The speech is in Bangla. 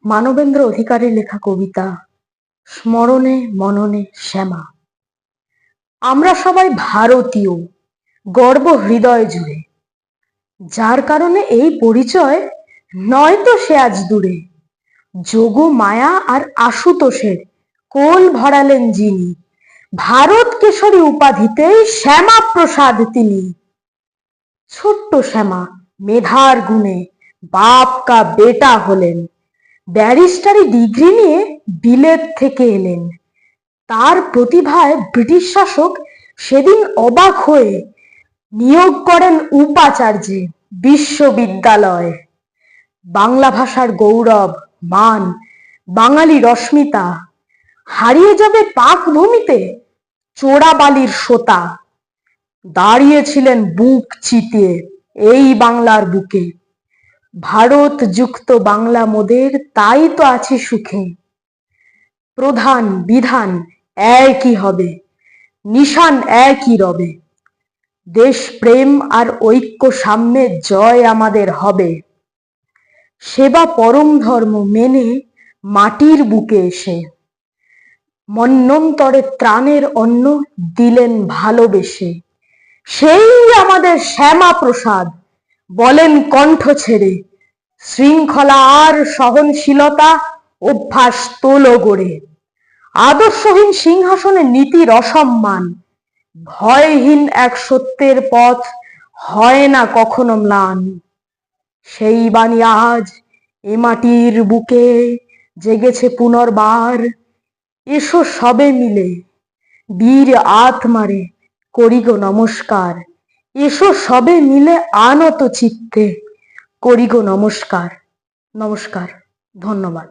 মানবেন্দ্র অধিকারীর লেখা কবিতা স্মরণে মননে শ্যামা। আমরা সবাই ভারতীয়, গর্ব হৃদয় জুড়ে, যার কারণে এই পরিচয় নয়তো সে আজ দূরে। যোগ মায়া আর আশুতোষের কোল ভরালেন যিনি, ভারত কেশরী উপাধিতেই শ্যামা প্রসাদ তিনি। ছোট্ট শ্যামা মেধার গুণে বাপ কা বেটা হলেন, ব্যারিস্টারি ডিগ্রি নিয়ে বিলেত থেকে এলেন। তার প্রতিভায় ব্রিটিশ শাসক সেদিন অবাক হয়ে নিয়োগ করেন উপাচার্যে বিশ্ববিদ্যালয়। বাংলা ভাষার গৌরব মান, বাঙালি রশ্মিতা হারিয়ে যাবে পাক ভূমিতে চোরাবালির সোতা। দাঁড়িয়েছিলেন বুক চিতিয়ে এই বাংলার বুকে, ভারত যুক্ত বাংলা মোদের তাই তো আছি সুখে। প্রধান বিধান একই হবে, নিশান একই রবে, দেশ প্রেম আর ঐক্য সাম্যে জয় আমাদের হবে। সেবা পরম ধর্ম মেনে মাটির বুকে এসে, মন্বন্তরে ত্রাণের অন্ন দিলেন ভালোবেসে। সেই আমাদের শ্যামা প্রসাদ, বলেন কণ্ঠ ছেড়ে, শৃঙ্খলা আর সহনশীলতা অভ্যাস তোলো গড়ে। আদর্শহীন সিংহাসনে নীতির অসম্মান, ভয়হীন এক সত্যের পথ হয় না কখনো ম্লান। সেই বাণী আজ এ মাটির বুকে জেগেছে পুনর্বার। এসো সবে মিলে বীর আত্মারে করি গো নমস্কার। এসো সবে মিলে আনত চিত্তে করি গো নমস্কার। নমস্কার, ধন্যবাদ।